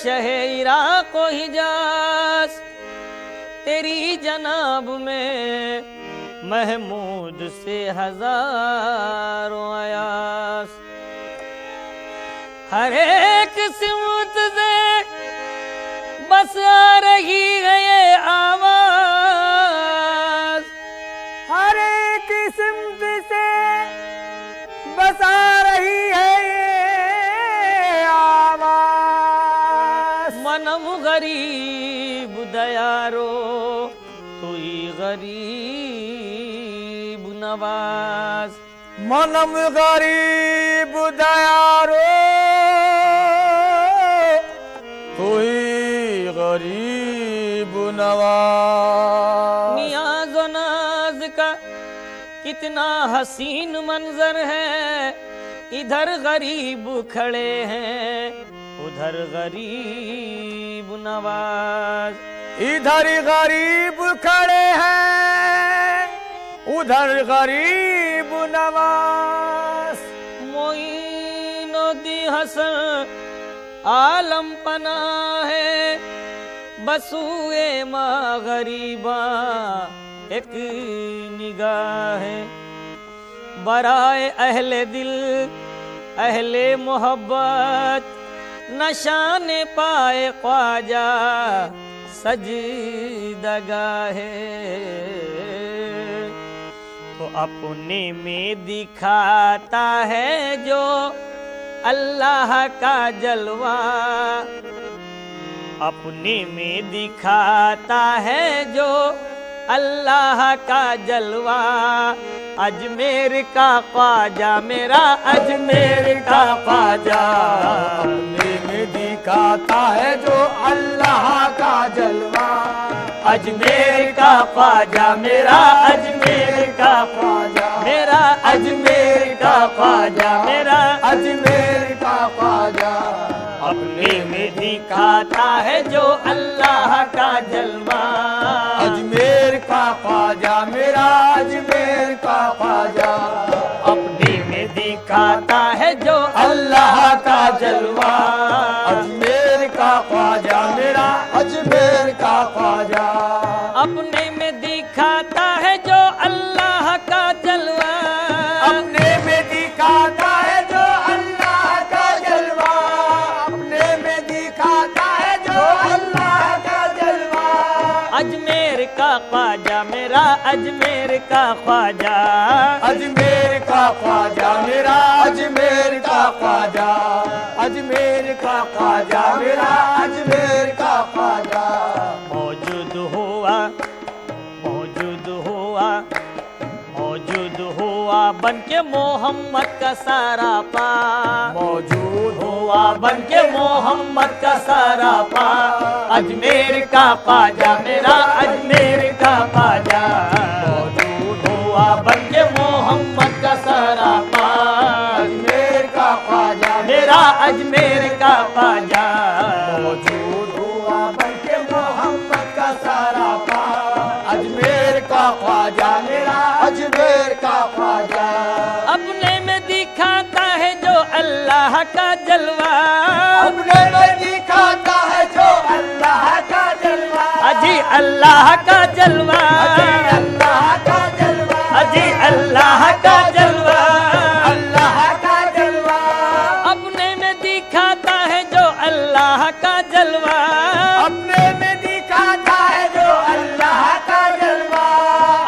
شہ عراق و حجاز تیری جناب میں محمود سے ہزاروں ایاس ہر ایک سمت سے بس آ رہی ہے یہ آواز ہر ایک سمت سے بس آ رہی ہے یہ آواز منم غریب دیارو توئی غریب نواز منم غریب دیارو توئی غریب نواز نیاز و ناز کا کتنا حسین منظر ہے ادھر غریب کھڑے ہیں ادھر غریب نواز ادھر غریب کھڑے ہیں ادھر غریب نواز معین الدین حسن عالم پناہ ہے بسوئے ماں غریباں ایک نگاہ ہے برائے اہل دل اہل محبت نشان پائے خواجہ سجدگاہ ہے تو اپنے میں دکھاتا ہے جو اللہ کا جلوہ اپنے میں دکھاتا ہے جو اللہ کا جلوہ اجمیر کا خواجہ میرا اجمیر کا خواجہ اپنے میں دکھاتا ہے جو اللہ کا جلوہ اجمیر کا خواجہ میرا اجمیر کا خواجہ میرا اجمیر کا خواجہ میرا اجمیر کا خواجہ اپنے میں دکھاتا ہے جو اللہ کا جلوہ اجمیر کا خواجہ میرا اجمیر کا خواجہ اپنے میں دکھاتا ہے جو اللہ کا جلوہ اجمیر کا خواجہ میرا اجمیر کا خواجہ اپنے میں دکھاتا ہے جو اللہ کا جلوہ اپنے میں دکھاتا ہے جو اللہ کا جلوہ اپنے میں دکھاتا ہے جو اللہ کا جلوہ اجمیر کا خواجہ میرا اجمیر کا خواجہ اجمیر کا خواجہ میرا اجمیر کا خواجہ اجمیر کا خواجہ میرا اجمیر کا خواجہ موجود ہوا بن کے محمد کا سارا پا موجود ہوا بن کے محمد کا سارا پا اجمیر کا خواجہ میرا اجمیر کا خواجہ موجود ہوا بن کے محمد کا سارا پا اجمیر کا خواجہ میرا اجمیر کا خواجہ موجود ہوا بن کے محمد کا سارا پا اجمیر کا خواجہ میرا اجمیر کا خواجہ اپنے میں دکھاتا ہے جو اللہ کا جلوہ اپنے میں دکھاتا ہے جو اللہ کا جلوہ اجی اللہ کا جلوہ اللہ کا جلوہ اجی اللہ کا جلوہ اللہ کا جلوہ اپنے میں دکھاتا ہے جو اللہ کا جلوہ اپنے میں دکھاتا ہے جو اللہ کا جلوہ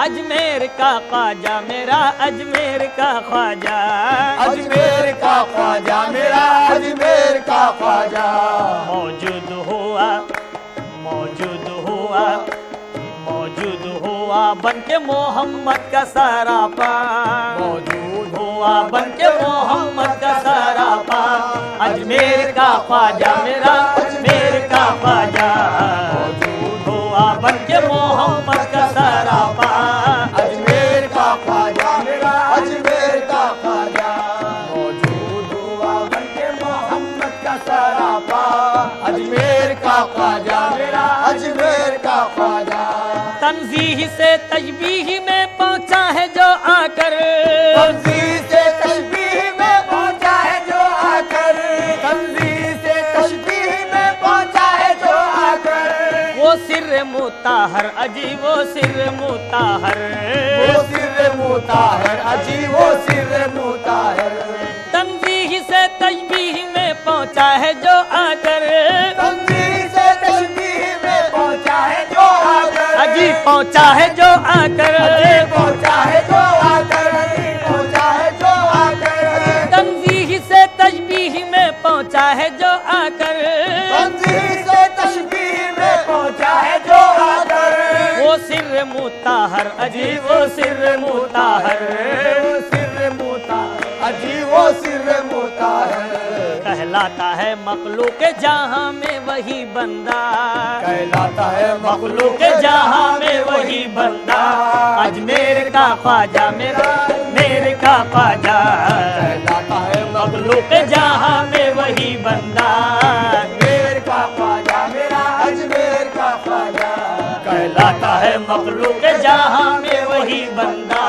اجمیر کا خواجہ میرا اجمیر کا خواجہ اجمیر کا خواجہ میرا اجمیر کا خواجہ موجود ہوا بن کے محمد کا سارا پا موجود ہوا بن کے محمد کا سارا پا اجمیر کا خواجہ میرا اجمیر کا خواجہ موجود ہوا بن کے محمد کا سارا پا اجمیر کا خواجہ میرا اجمیر کا خواجہ موجود ہوا بن کے محمد کا سارا پا اجمیر کا خواجہ میرا اجمیر کا خواجہ تنزیہ سے تشبیہ میں پہنچا ہے جو آ کر تنزیہ سے تشبیہ میں پہنچا ہے جو آ کر تنزیہ سے تشبیہ میں پہنچا مطہر عجیب و سر مطہر وہ سر مطہر عجیب و سر مطہر تنزیہ سے تشبیہ میں پہنچا ہے جو آ کر تنزیہ سے تشبیہ میں پہنچا ہے جو آ کر عجیب پہنچا ہے جو آ کر عجیب پہنچا ہے جو آ کر عجیب پہنچا ہے جو آ کر تنزیہ سے تشبیہ میں پہنچا ہے جو آ کر تنزیہ سے تشبیہ میں پہنچا ہے جو آ کر وہ سر مطہر عجیب و سر مطہر وہ سر مطہر عجیب و سر مطہر کہلاتا ہے مخلوق جہاں میں وہی بندہ کہلاتا ہے مخلوق جہاں میں وہی بندہ اجمیر کا خواجہ میرا اجمیر کا خواجہ کہلاتا ہے مخلوق جہاں میں وہی بندہ اجمیر کا خواجہ میرا اجمیر کا خواجہ کہلاتا ہے مخلوق جہاں میں وہی بندہ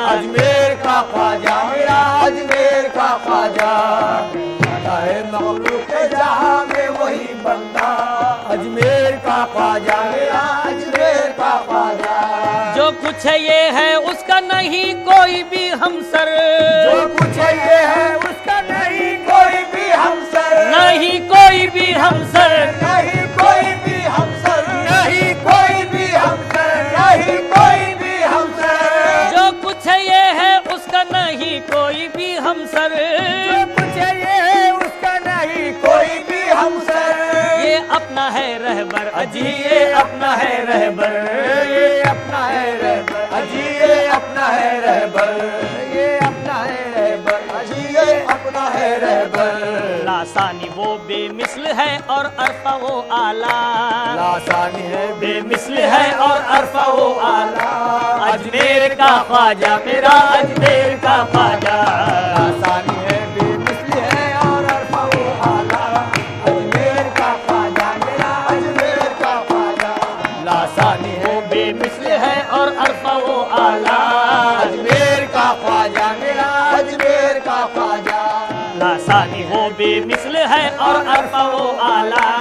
اجمیر کا خواجہ میرا اجمیر کا خواجہ کہلاتا ہے مخلوق جہاں میں وہی بندہ اجمیر کا خواجہ میرا اجمیر کا خواجہ جو کچھ ہے یہ ہے اس کا نہیں کوئی بھی ہمسر جو کچھ یہ ہے اس کا نہیں کوئی بھی ہمسر نہیں کوئی بھی ہمسر نہیں کوئی بھی ہمسر نہیں کوئی بھی ہمسر نہیں کوئی بھی ہمسر جو کچھ ہے یہ ہے اس کا نہیں کوئی بھی ہمسر جو کچھ یہ ہے اس کا نہیں کوئی بھی ہمسر یہ اپنا ہے رہبر اجی یہ اپنا ہے رہبر یہ اپنا ہے رہبر اجی یہ اپنا ہے رہبر یہ اپنا ہے رہبر اجی یہ اپنا ہے رہبر لاسانی وہ بے مثل ہے اور عرفہ وہ اعلیٰ لاسانی ہے بے مثل ہے اور عرفہ وہ اعلیٰ اجمیر کا خواجہ میرا اجمیر کا خواجہ لاسانی ہے بے مثل ہے اور عرفہ و اعلیٰ اجمیر کا خواجہ میرا اجمیر کا خواجہ لاسانی وہ بے مثل ہے اور عرفہ وہ اعلیٰ اجمیر کا خواجہ میرا اجمیر کا خواجہ لاسانی وہ بے مثل ہے اور عرفہ وہ اعلیٰ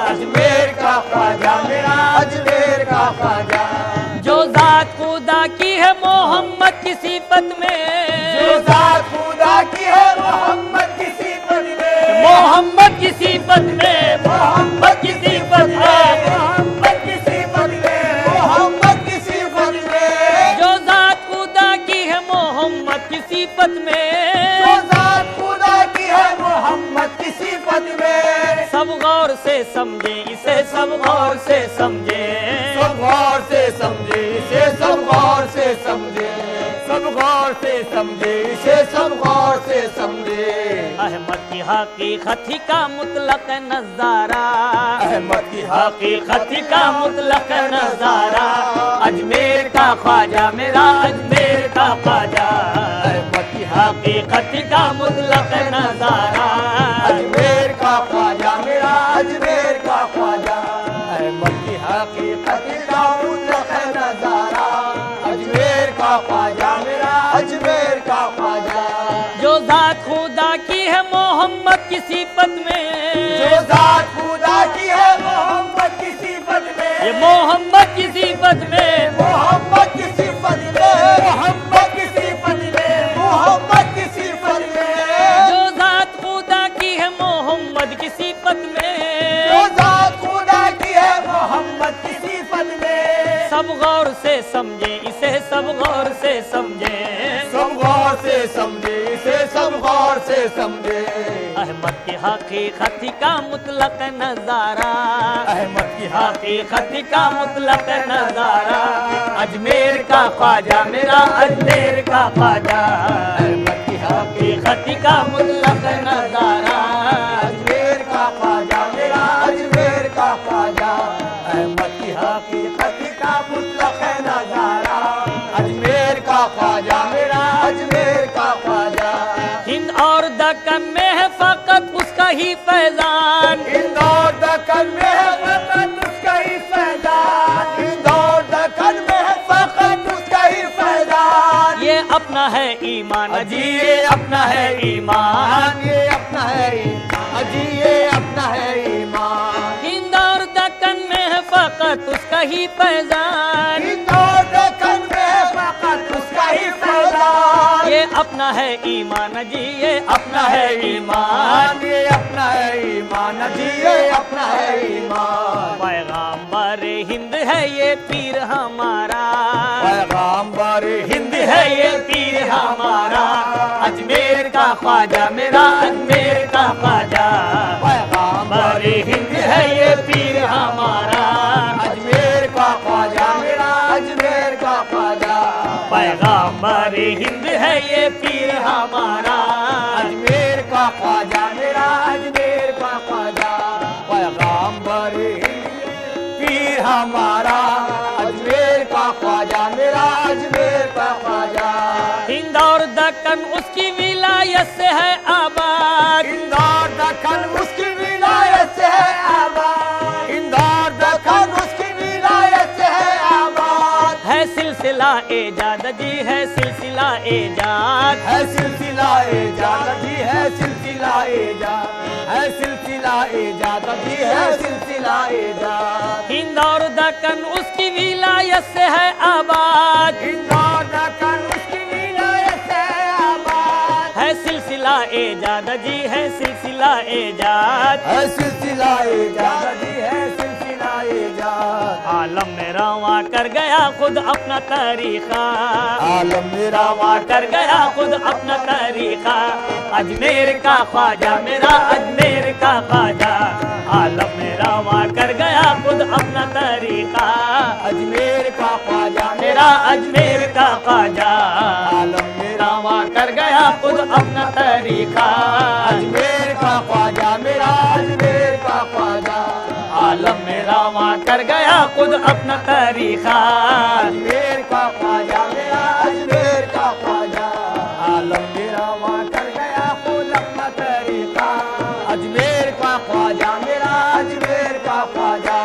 اجمیر کا خواجہ میرا اجمیر کا خواجہ جو ذات خدا کی ہے محمد کی صفت میں جو ذات خدا کی ہے محمد کی صفت میں محمد کی صفت میں محمد کی صفت میں محمد کی صفت میں محمد کی صفت میں جو ذات خدا کی ہے محمد کی صفت میں جو ذات خدا کی ہے محمد کی صفت میں سب غور سے سمجھے اسے سب غور سے سمجھے سب غور سے سمجھے اسے سب غور سے سمجھے سب غور سے سمجھے اسے سب غور سے سمجھے احمد کی حقیقت ہی کا مطلق نظارہ احمد کی حقیقت ہی کا مطلق نظارہ اجمیر کا خواجہ میرا اجمیر کا خواجہ احمد کی حقیقت ہی کا مطلق نظارہ اجمیر کا خواجہ میرا اجمیر کا خواجہ احمد کی حقیقت کا مطلق نظارہ اجمیر کا خواجہ میرا اجمیر کا خواجہ جو ذات خدا کی ہے محمد کی صفت میں جو ذات خدا کی ہے محمد کی صفت میں یہ محمد کی صفت میں محمد کی صفت میں محمد کی صفت میں محمد کی صفت میں جو ذات خدا کی ہے محمد کی صفت میں جو ذات خدا کی ہے محمد کی صفت میں سب غور سے سمجھے اسے سب غور سے سمجھے سب غور سے سمجھے اسے سب غور سے سمجھے احمد کی حقیقت کا مطلق نظارہ احمد کی حقیقت کا مطلق نظارہ اجمیر کا خواجہ میرا اجمیر کا خواجہ احمد کی حقیقت کا مطلق نظارہ اجمیر کا خواجہ میرا اجمیر کا خواجہ احمد کی حقیقت کا مطلق نظارہ اجمیر کا خواجہ میرا اجمیر کا خواجہ ہند اور دکن میں ہے فقط اس کا ہی فیضان ہند اور دکن میں ہے فقط اس کا ہی فیضان ہند اور دکن میں ہے فقط اس کا ہی فیضان یہ اپنا ہے ایمان اجی یہ اپنا ہے ایمان یہ اپنا ہے ایمان اجی یہ اپنا ہے ایمان ہند اور دکن میں ہے فقط فقط اس کا ہی فیضان، ہندور دکن میں فقط اس کا ہی فیضان، یہ اپنا ہے ایمان جی، یہ اپنا ہے ایمان، یہ اپنا ہے ایمان جی، یہ اپنا ہے ایمان، پیغامبر ہند ہے یہ پیر ہمارا، پیغامبر ہند ہے یہ پیر ہمارا، اجمیر کا خواجہ میرا، اجمیر کا خواجہ، پیغامبر ہند ہے یہ پیر ہمارا، اجمیر کا خواجہ میرا، اجمیر کا خواجہ، پیغامبر ہند ہے یہ پیر ہمارا، اجمیر کا خواجہ میرا، اجمیر کا خواجہ، پیغامبر پیر ہمارا، اجمیر کا خواجہ میرا، اجمیر کا خواجہ، ہند اور دکن اس کی ولایت سے ہے آباد، ہندور دکن اس کی ولایت سے ہے آباد، ہندور دکن اس کی ولایت سے ہے آباد، ہے سلسلہ ایجاد جی، ہے سلسلہ ایجاد، ہے سلسلہ ایجاد جی، ہے سلسلہ ایجاد، ہے سلسلہ ایجاد جی، ہے سلسلہ ایجاد، ہند اور دکن اس کی ولایت سے ہے آباد، ہندور دکن اس کی ولایت سے ہے آباد، ہے سلسلہ ایجاد جی، ہے سلسلہ ایجاد، ہے سلسلہ ایجاد جی، ہے سلسلہ ایجاد، عالم میں رواں کر گیا خود اپنا طریقہ، عالم میرا رواں کر گیا خود اپنا طریقہ، اجمیر کا خواجہ میرا، اجمیر کا خواجہ، عالم میں رواں کر گیا خود اپنا طریقہ، اجمیر کا خواجہ میرا اجمیر کا خواجہ، عالم میرا رواں کر گیا خود اپنا طریقہ، اجمیر کا خواجہ میرا، اجمیر کا خواجہ، عالم میں رواں کر گیا خود اپنا طریقہ، اجمیر کا خواجہ میرا، اجمیر کا خواجہ، عالم میرا وہاں کر گیا خود اپنا طریقہ، اجمیر کا خواجہ میرا، اجمیر کا خواجہ،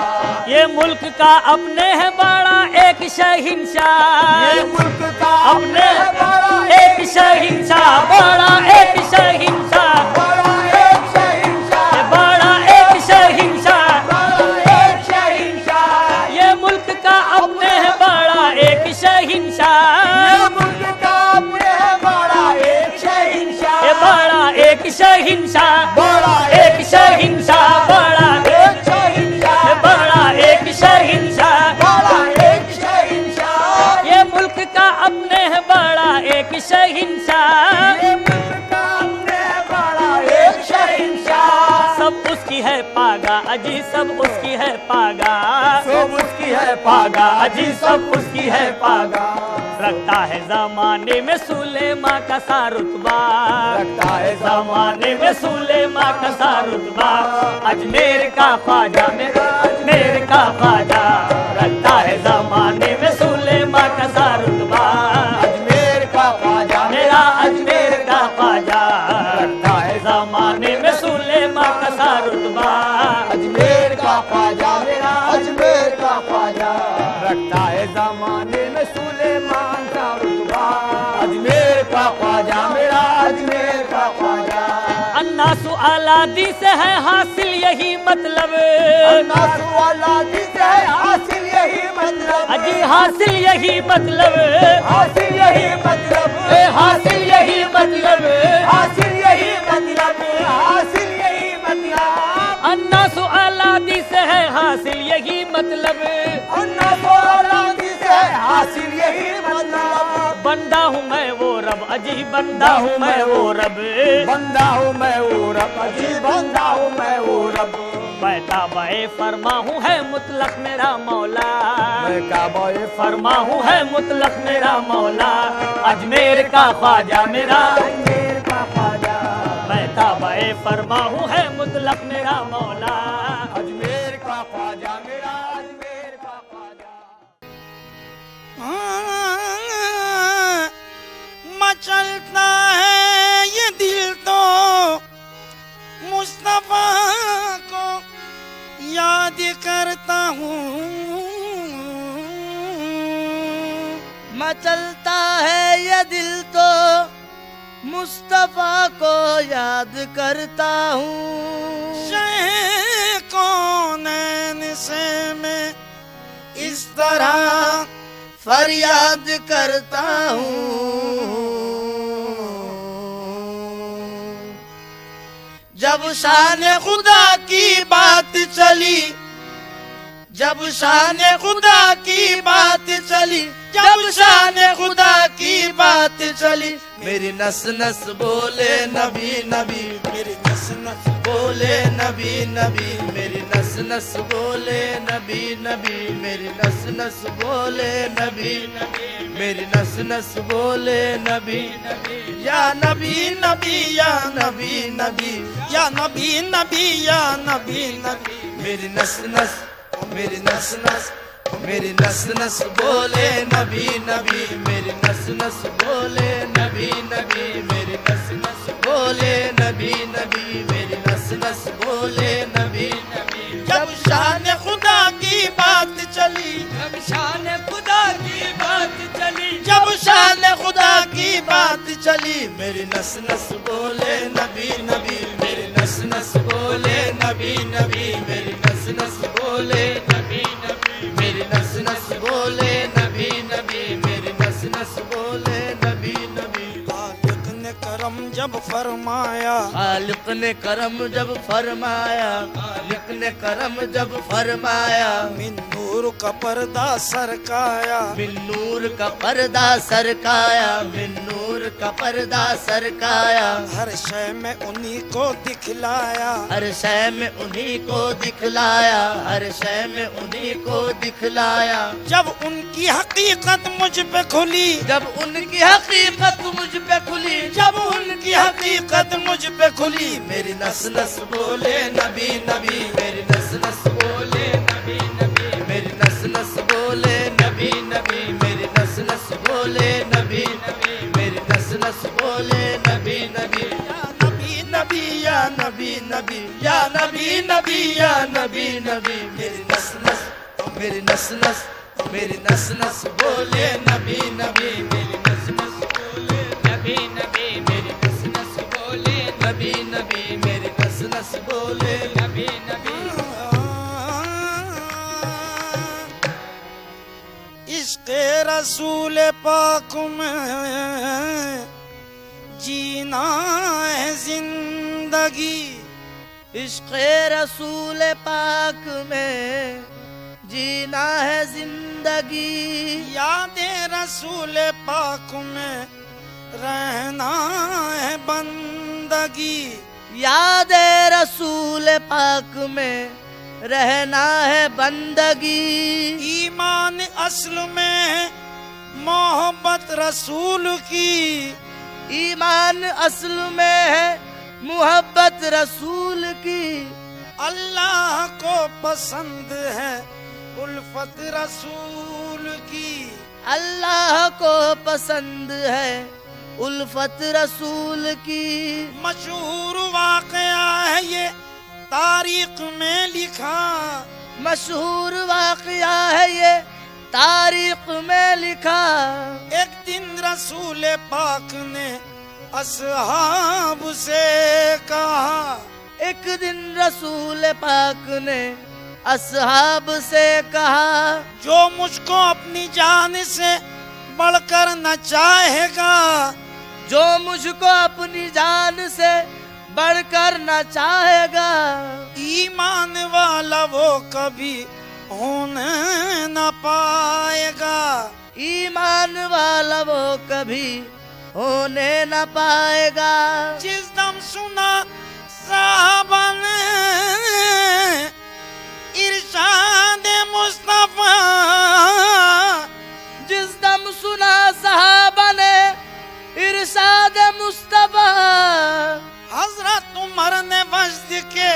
یہ ملک کا اپنے ہے بڑا ایک شہنشاہ، یہ ملک کا اپنے ہے بڑا ایک شہنشاہ، بڑا ایک شہنشاہ، بڑا ایک شہنشاہ، بڑا ایک شہنشاہ، بڑا ایک شہنشاہ، یہ ملک کا اپنے ہے بڑا ایک شہنشاہ، یہ ملک کا اپنے ہے بڑا ایک شہنشاہ، یہ بڑا ایک شہنشاہ، بڑا ایک شہنشاہ، بڑا ایک شہنشاہ، بڑا ایک شہنشاہ، بڑا ایک شہنشاہ، یہ ملک کا اپنے ہے بڑا ایک شہنشاہ، یہ ملک کا اپنے ہے بڑا ایک شہنشاہ، سب اس کی ہے پاگا اجی، سب اس کی ہے پاگا، سب اس کی ہے پاگا اجی، سب اس کی ہے پاگا، رکھتا ہے زمانے میں سلیماں کا سا رتبہ، رکھتا ہے زمانے میں سلیماں کا سا رتبہ، اجمیر کا خواجہ میرا، اجمیر کا خواجہ، رکھتا ہے زمانے میں سلیماں کا سا رتبہ، اجمیر کا خواجہ میرا اجمیر کا خواجہ، رکھتا ہے زمانے میں سلیماں کا سا رتبہ، اجمیر کا خواجہ میرا، اجمیر کا خواجہ، رکھتا ہے زمانے میں سلیمان کا رتبہ، اجمیر کا خواجہ میرا، اجمیر کا خواجہ، الناس اولادی سے ہے حاصل یہی مطلب، الناس اولادی سے ہے حاصل یہی مطلب، اجی حاصل یہی مطلب، حاصل یہی مطلب، حاصل یہی مطلب، حاصل یہی مطلب، حاصل یہی مطلب، الناس اولادی سے ہے حاصل یہی مطلب، الناس اولادی سے ہے حاصل یہی مطلب، بندہ ہوں میں وہ رب اجی، بندہ ہوں میں وہ رب، بندہ ہوں میں وہ رب اجی، بندہ ہوں میں وہ رب، میں تابع فرما ہوں ہے مطلق میرا مولا، میں کعبہ فرما ہوں ہے مطلق میرا مولا، اجمیر کا خواجہ میرا، اجمیر کا خواجہ، میں تابع فرما ہوں ہے مطلق میرا مولا، اجمیر کا خواجہ میرا، اجمیر کا خواجہ، مچلتا ہے یہ دل تو مصطفیٰ کو یاد کرتا ہوں، مچلتا ہے یہ دل تو مصطفیٰ کو یاد کرتا ہوں، شہ کونین سے میں اس طرح فریاد کرتا ہوں جب شان خدا کی بات چلی جب شان خدا کی بات چلی جب شان خدا کی بات چلی میری نس نس بولے نبی نبی میری نس نس بولے نبی نبی میری نس نس بولے نبی نبی میری نس نس بولے نبی نبی میری نس نس بولے نبی نبی یا نبی نبی یا نبی نبی یا نبی نبی یا نبی نبی میری نس نس میری نس نس میری نس نس بولے نبی نبی میری نس نس بولے نبی نبی میری نس نس بولے نبی نبی میری نس نس بولے نبی نبی جب شان خدا کی بات چلی جب شان خدا کی بات چلی جب شان خدا کی بات چلی میری نس نس بولے نبی نبی میری نس نس بولے نبی نبی میری نس نس بولے نبی نبی میری نس نس بولے نبی نبی میری نس نس بولے نبی نبی خالق نے کرم جب فرمایا خالق نے کرم جب فرمایا خالق نے کرم جب فرمایا من نور کا پردہ سرکایا من نور کا پردہ سرکایا من نور کا پردہ سرکایا ہر شے میں انہی کو دکھلایا ہر شے میں انہی کو دکھلایا ہر شے میں انہی کو دکھلایا جب ان کی حقیقت مجھ پہ کھلی جب ان کی حقیقت مجھ پہ کھلی جب ان کی حقیقت مجھ پہ کھلی میری نس نس بولے نبی نبی میری نس نس بولے نبی نبی میری نس نس بولے نبی نبی میری نس نس بولے نبی نبی میری نس نس بولے نبی نبی یا نبی نبی یا نبی نبی یا نبی نبی میری نس نس میری نس نس میری نس نس بولے نبی نبی میری نس نس بولے نبی نبی میری نس نس بولے نبی نبی میری نس نس بولے نبی نبی عشق رسول پاک میں جینا ہے زندگی عشق رسول پاک میں جینا ہے زندگی یاد رسول پاک میں رہنا ہے بندگی یاد رسول پاک میں رہنا ہے بندگی ایمان اصل میں ہے محبت رسول کی ایمان اصل میں ہے محبت رسول کی اللہ کو پسند ہے الفت رسول کی اللہ کو پسند ہے الفت رسول کی مشہور واقعہ ہے یہ تاریخ میں لکھا مشہور واقعہ ہے یہ تاریخ میں لکھا ایک دن رسول پاک نے اصحاب سے کہا ایک دن رسول پاک نے اصحاب سے کہا جو مجھ کو اپنی جان سے بڑھ کر نہ چاہے گا جو مجھ کو اپنی جان سے بڑھ کر نہ چاہے گا ایمان والا وہ کبھی ہونے نہ پائے گا ایمان والا وہ کبھی ہونے نہ پائے گا جس دم سنا صحابہ نے ارشاد مصطفیٰ جس دم سنا صحابہ نے ارشاد مصطفیٰ حضرت عمر نے وجد کے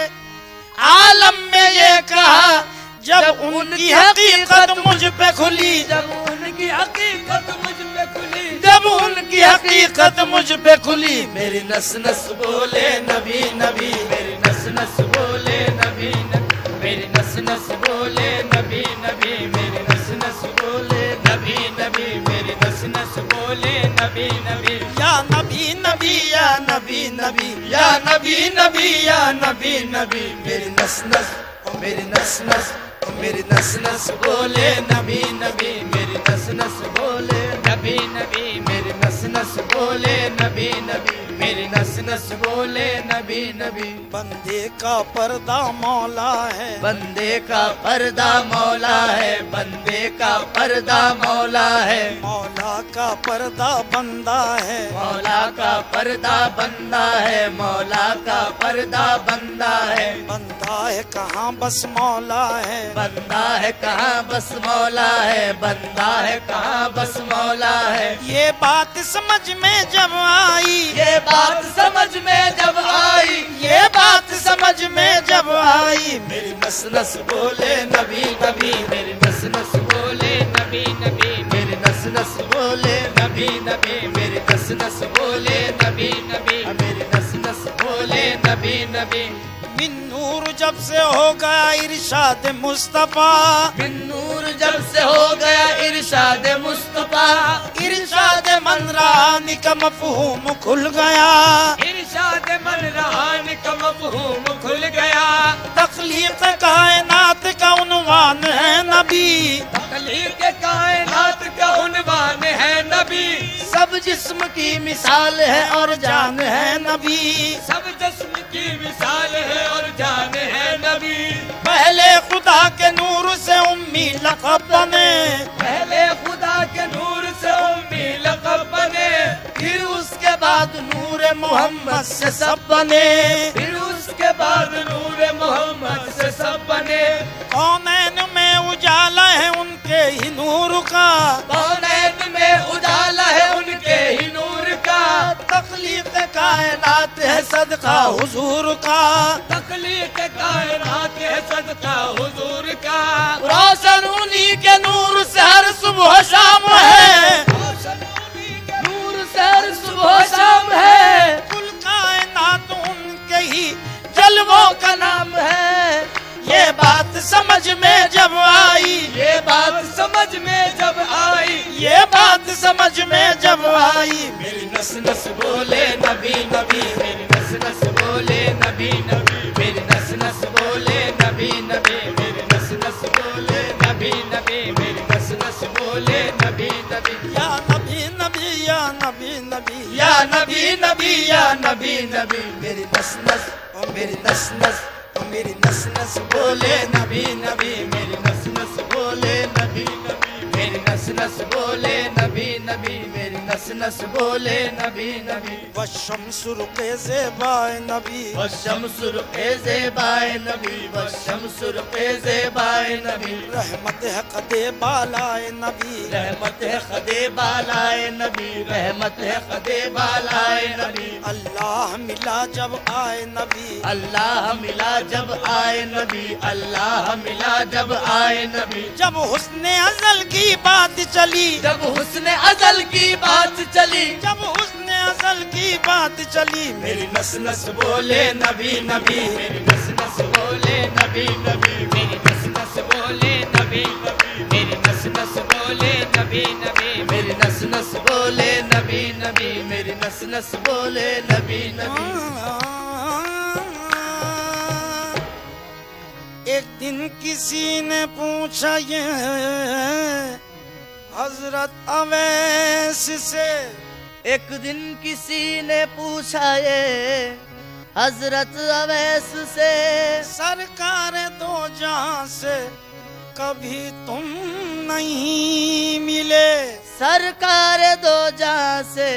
عالم میں یہ کہا جب ان کی حقیقت مجھ پہ کھلی جب ان کی حقیقت مجھ پہ کھلی جب ان کی حقیقت مجھ پہ کھلی میری نس نس بولے نبی نبی میری نس نس بولے نبی نبی میری نس نس بولے نبی نبی میری نس نس بولے نبی نبی میری نس نس بولے نبی نبی یا نبی نبی یا نبی نبی یا نبی نبی یا نبی نبی میری نس نس میری نس نس میری نس نس بولے نبی نبی میری نس نس بولے نبی نبی میری نس نس بولے نبی نبی میری نس نس بولے نبی نبی بندے کا پردہ مولا ہے بندے کا پردہ مولا ہے بندے کا پردہ مولا ہے مولا کا پردہ بندہ ہے مولا کا پردہ بندہ ہے مولا کا پردہ بندہ ہے بندہ ہے کہاں بس مولا ہے بندہ ہے کہاں بس مولا ہے بندہ ہے کہاں بس مولا ہے یہ بات سمجھ میں جب آئی یہ بات سمجھ میں جب آئی یہ بات سمجھ میں جب آئی میری نس نس بولے نبی نبی میری نس نس بولے نبی نبی میری نس نس بولے نبی نبی میری نس نس بولے نبی نبی میری نس نس بولے نبی نبی من نور جب سے ہو گیا ارشاد مصطفیٰ بن نور جب سے ہو گیا ارشاد مصطفیٰ ارشاد من رانی کا مفہوم کھل گیا ارشاد من رہان کا مفہوم کھل گیا تخلیق کائنات کا عنوان ہے نبی تخلیق کائنات کا عنوان ہے نبی سب جسم کی مثال ہے اور جان ہے نبی سب جسم کی مثال ہے اور جان ہے نبی پہلے خدا کے نور سے امی لقب بنے پہلے خدا کے نور سے امی لقب بنے پھر اس کے بعد نور محمد سے سب بنے پھر اس کے بعد نور محمد سے سب بنے کونین میں اجالا ہے ان کے ہی نور کا کونین میں اجالا ہے ان کے ہی نور کا تخلیق کائنات ہے صدقہ حضور کا تخلیق کائنات ہے صدقہ حضور کا روشن انہی کے نور سے ہر صبح شام ہے نور سے ہر صبح شام ہے کل کائنات ان کے ہی جلووں کا نام ہے یہ بات سمجھ میں جب آئی یہ بات سمجھ میں جب آئی یہ بات سمجھ میں جب آئی میری نس نس بولے نبی نبی میری نس نس بولے نبی نبی میری نس نس بولے نبی نبی میری نس نس بولے نبی نبی میری نس نس بولے نبی نبی یا نبی نبی یا نبی نبی یا نبی نبی یا نبی نبی میری نس نس میری نس نس میری نس نس بولے نبی نبی میری نس نس بولے نبی نبی میری نس نس بولے نبی نبی میری نس نس بولے نبی نبی والشمس رخ زیبائے نبی والشمس رخ زیبائے نبی والشمس رخ زیبائے نبی رحمت ہے قد بالائے نبی رحمت ہے خد بالائے نبی رحمت ہے خد بالائے نبی اللہ ملا جب آئے نبی اللہ ملا جب آئے نبی اللہ ملا جب آئے نبی جب حسن ازل کی بات چلی جب حسن ازل کی بات چلی جب حسن ازل کی بات چلی میری نس نس بولے نبی نبی میری نس نس بولے نبی نبی میری نس نس بولے نبی نبی میری نس نس بولے نبی نبی میری نس نس بولے نبی نبی میری نس نس بولے نبی نبی ایک دن کسی نے پوچھا یہ حضرت اویس سے ایک دن کسی نے پوچھا یہ حضرت اویس سے سرکار دو جہاں سے کبھی تم نہیں ملے سرکار دو جہاں سے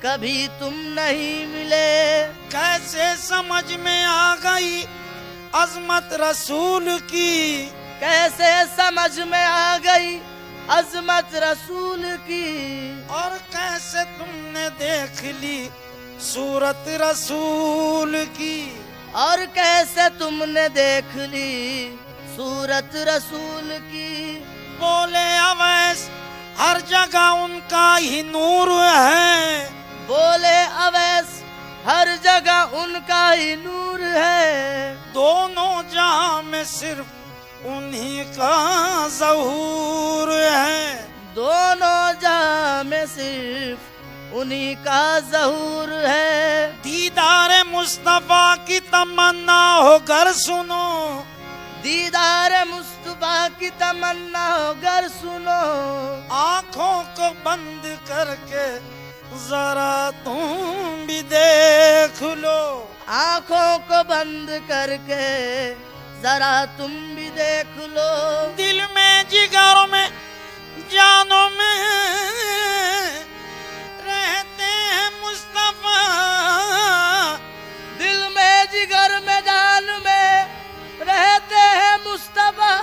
کبھی تم نہیں ملے کیسے سمجھ میں آ گئی عظمت رسول کی کیسے سمجھ میں آ گئی عظمت رسول کی اور کیسے تم نے دیکھ لی صورت رسول کی اور کیسے تم نے دیکھ لی صورت رسول کی بولے اویس ہر جگہ ان کا ہی نور ہے بولے اویس ہر جگہ ان کا ہی نور ہے دونوں جہاں میں صرف انہی کا ظہور ہے دونوں جہاں میں صرف انہی کا ظہور ہے دیدار مصطفیٰ کی تمنا ہو کر سنو دیدار مصطفیٰ مصطفیٰ کی تمنا گر سنو، آنکھوں کو بند کر کے ذرا تم بھی دیکھ لو، آنکھوں کو بند کر کے ذرا تم بھی دیکھ لو، دل میں جگر میں جانوں میں رہتے ہیں مصطفیٰ، دل میں جگر میں جان میں رہتے ہیں مصطفیٰ،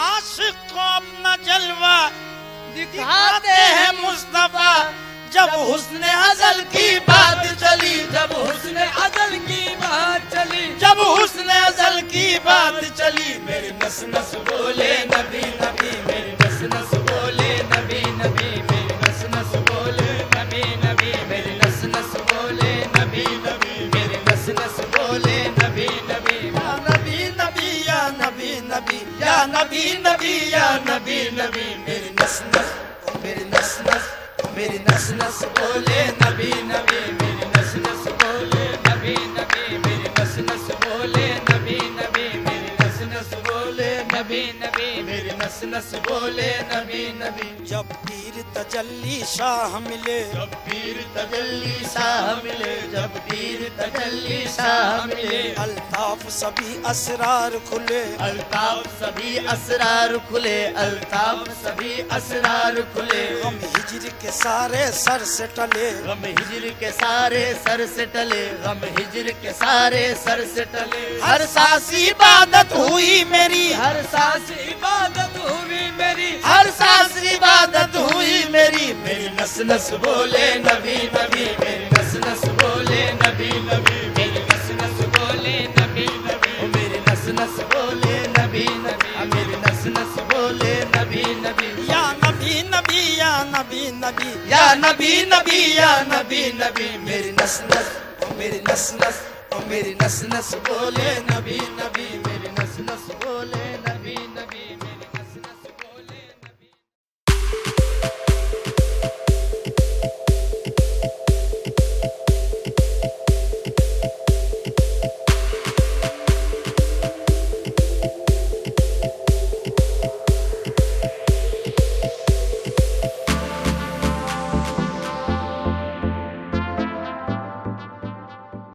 عاشق کو اپنا جلوہ دکھاتے ہیں مصطفیٰ، جب حسن ازل کی بات چلی، جب حسن ازل کی بات چلی، جب حسن ازل کی بات چلی، میری نس نس بولے نبی نبی، میری نس نس بولے نبی نبی، میری نس نس بولے نبی نبی، میری نس نس بولے نبی نبی، میری نس نس بولے نبی نبی، یا نبی نبی یا نبی نبی، یا نبی نبی یا نبی نبی، میری نس نس، میری نس نس، میری نس نس بولے نبی نبی، میری نس نس بولے نبی نبی، میری نس نس بولے نبی نبی، میری نس نس بولے نبی نبی، میری نس نس بولے نبی نبی، جب پیر تجلی شاہ ملے، جب پیر تجلی شاہ ملے، جب پیر تجلی شاہ ملے، الطاف سبھی اسرار کھلے، الطاف سبھی اسرار کھلے، الطاف سبھی اسرار کھلے، غم ہجر کے سارے سر سے ٹلے، غم ہجر کے سارے سر سے ٹلے، غم ہجر کے سارے سر سے ٹلے، ہر سانس عبادت ہوئی میری، ہر سانس عبادت ہوئی میری، ہر سانس عبادت ہوئی میری، میری نس نس بولے نبی نبی، میری نس نس بولے نبی نبی، میری نس نس بولے نبی نبی، میری نس نس بولے نبی نبی، میری نس نس بولے نبی نبی، یا نبی نبی یا نبی نبی، یا نبی نبی یا نبی نبی، میری نس نس، میری نس نس، میری نس نس بولے نبی نبی،